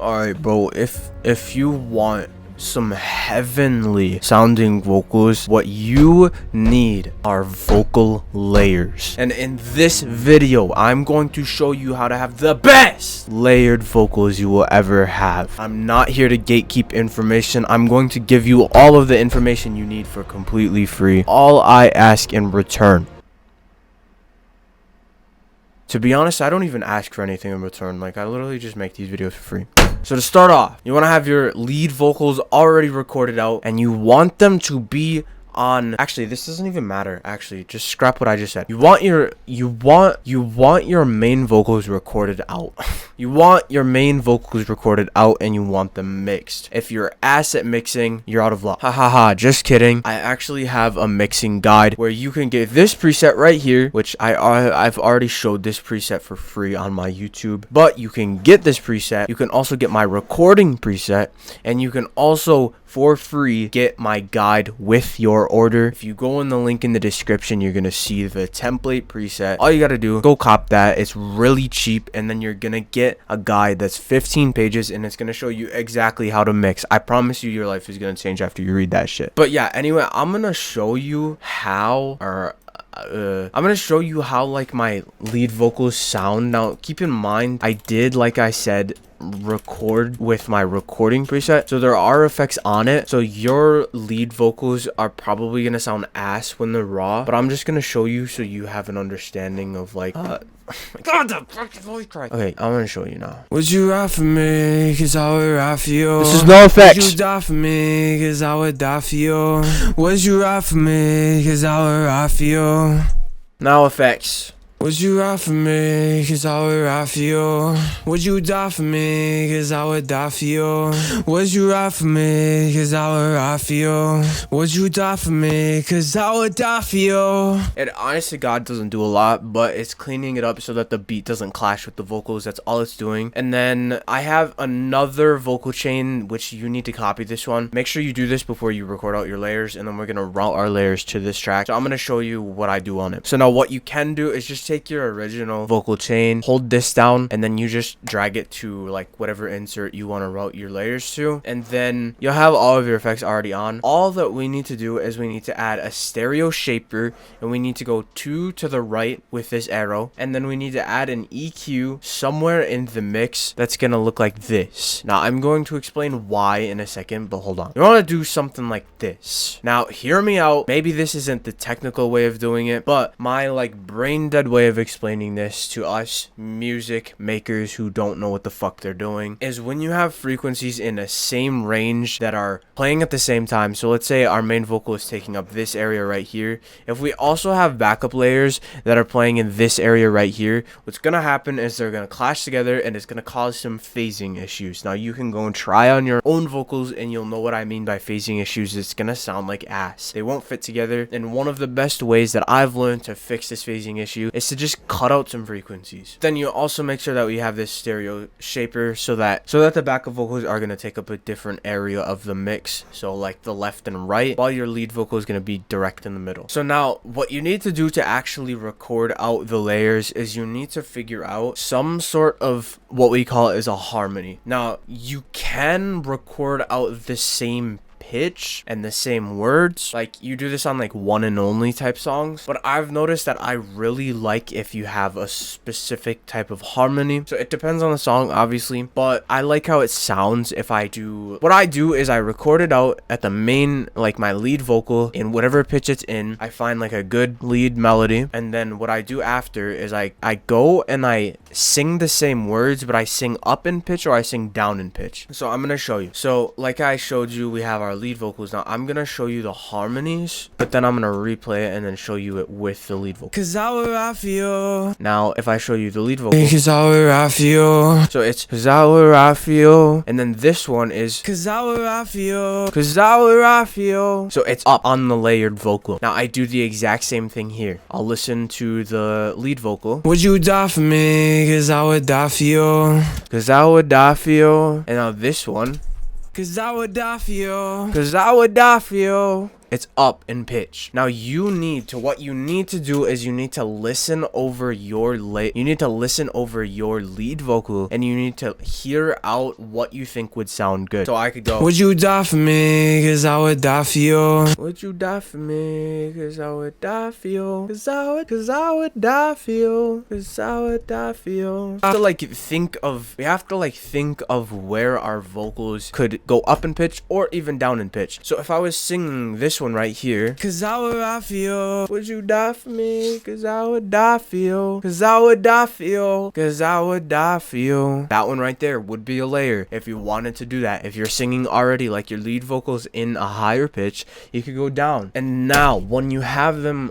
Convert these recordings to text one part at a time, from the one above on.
Alright, bro, if you want some heavenly sounding vocals, what you need are vocal layers. And in this video, I'm going to show you how to have the best layered vocals you will ever have. I'm not here to gatekeep information. I'm going to give you all of the information you need for completely free. All I ask in return, to be honest, I don't even ask for anything in return. Like, I literally just make these videos for free. So to start off, you want to have your lead vocals already recorded out, and you want them to be on, actually, this doesn't even matter. Actually, just scrap what I just said. You want your main vocals recorded out. You want your main vocals recorded out, and you want them mixed. If you're ass at mixing, you're out of luck. Ha ha ha, just kidding. I actually have a mixing guide where you can get this preset right here, which I've already showed this preset for free on my YouTube. But you can get this preset. You can also get my recording preset, and you can also for free get my guide with your order. If you go in the link in the description, you're gonna see the template preset. All you gotta do, go cop that. It's really cheap, and then you're gonna get a guide that's 15 pages, and it's gonna show you exactly how to mix. I promise you, your life is gonna change after you read that shit. But yeah, anyway, I'm gonna show you how, like my lead vocals sound. Now keep in mind, I did, like I said, record with my recording preset, so there are effects on it, so your lead vocals are probably gonna sound ass when they're raw, but I'm just gonna show you so you have an understanding of like God, the fucking voice crack. Okay, I'm gonna show you now. Would you ride for me, cause I would ride for you? This is no effects. Would you die for me, cause I would die for you? Would you ride for me, cause I would ride for you? Now effects. Would you ride for me, cause I would ride for you? Would you die for me, cause I would die for you? Would you ride for me, cause I would ride for you? Would you die for me, cause I would die for you? It honest to God doesn't do a lot, but it's cleaning it up so that the beat doesn't clash with the vocals. That's all it's doing. And then I have another vocal chain, which you need to copy this one. Make sure you do this before you record out your layers, and then we're gonna route our layers to this track. So I'm gonna show you what I do on it. So now what you can do is just take your original vocal chain, hold this down, and then you just drag it to like whatever insert you want to route your layers to, and then you'll have all of your effects already on. All that we need to do is we need to add a stereo shaper, and we need to go 2 to the right with this arrow, and then we need to add an EQ somewhere in the mix that's gonna look like this. Now I'm going to explain why in a second, but hold on. You want to do something like this. Now hear me out. Maybe this isn't the technical way of doing it, but my like brain dead way of explaining this to us music makers who don't know what the fuck they're doing is when you have frequencies in the same range that are playing at the same time. So let's say our main vocal is taking up this area right here. If we also have backup layers that are playing in this area right here, what's gonna happen is they're gonna clash together, and it's gonna cause some phasing issues. Now you can go and try on your own vocals, and you'll know what I mean by phasing issues. It's gonna sound like ass. They won't fit together, and one of the best ways that I've learned to fix this phasing issue is to just cut out some frequencies. Then you also make sure that we have this stereo shaper so that the backup vocals are going to take up a different area of the mix, so like the left and right, while your lead vocal is going to be direct in the middle. So now what you need to do to actually record out the layers is you need to figure out some sort of what we call is a harmony. Now you can record out the same pitch and the same words, like you do this on like One and Only type songs, but I've noticed that I really like if you have a specific type of harmony. So it depends on the song, obviously, but I like how it sounds. If I do, what I do is I record it out at the main, like my lead vocal in whatever pitch it's in. I find like a good lead melody, and then what I do after is I go and I sing the same words, but I sing up in pitch or I sing down in pitch. So I'm gonna show you. So like I showed you, we have our lead vocals. Now I'm gonna show you the harmonies, but then I'm gonna replay it and then show you it with the lead vocal. Cause I would ride for you. Now if I show you the lead vocal, cause I would ride for you. So it's cause I would ride for you, and then this one is cause I would ride for you. Cause I would ride for you. So it's up on the layered vocal. Now I do the exact same thing here. I'll listen to the lead vocal. Would you die for me, cause I would die for you? Cause I would die for you. And now this one, cause I would die for you. cause I would die for you. It's up in pitch. Now what you need to do is you need to listen over your lead vocal, and you need to hear out what you think would sound good. So I could go, would you die for me, cause I would die for you. would you die for me, cause I would die for you, cause I would die for you, cause I would die for you. We have to think of where our vocals could go up in pitch or even down in pitch. So if I was singing this one right here, Cause I would die for you. would you die for me, cause I would die for you, cause I would die for you, cause I would die for you. That one right there would be a layer if you wanted to do that. If you're singing already like your lead vocals in a higher pitch, you could go down. And now when you have them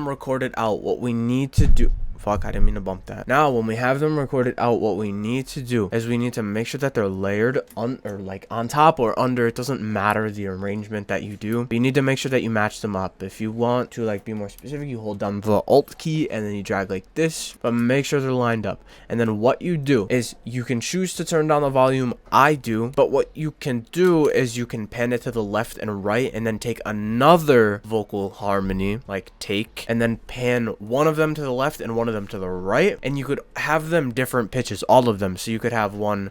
recorded out, what we need to do, fuck, I didn't mean to bump that. Now, when we have them recorded out, what we need to do is we need to make sure that they're layered on top or under. It doesn't matter the arrangement that you do, but you need to make sure that you match them up. If you want to be more specific, you hold down the Alt key and then you drag like this, but make sure they're lined up. And then what you do is you can choose to turn down the volume. I do, but what you can do is you can pan it to the left and right and then take another vocal harmony, and then pan one of them to the left and one of them to the right, and you could have them different pitches, all of them. So you could have one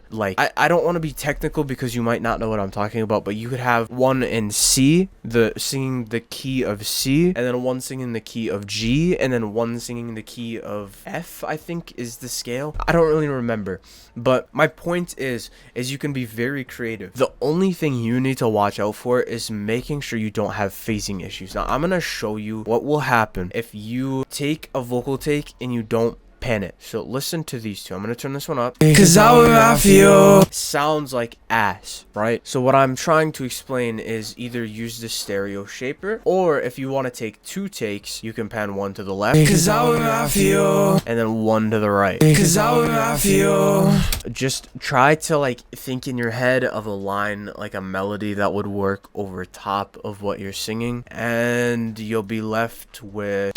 I don't want to be technical because you might not know what I'm talking about, but you could have one in C, singing the key of C, and then one singing the key of G, and then one singing the key of F, I think is the scale. I don't really remember, but my point is you can be very creative. The only thing you need to watch out for is making sure you don't have phasing issues. Now I'm gonna show you what will happen if you take a vocal take and you don't pan it. So listen to these two. I'm gonna turn this one up. Cause I would die for you. Sounds like ass, right? So what I'm trying to explain is either use the stereo shaper, or if you want to take two takes, you can pan one to the left, Cause I would die for you. and then one to the right. Cause I would die for you. Just try to think in your head of a line, like a melody that would work over top of what you're singing, and you'll be left with,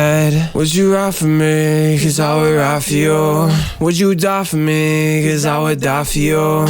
would you ride for me, cause I would ride for you. Would you die for me, cause I would die for you.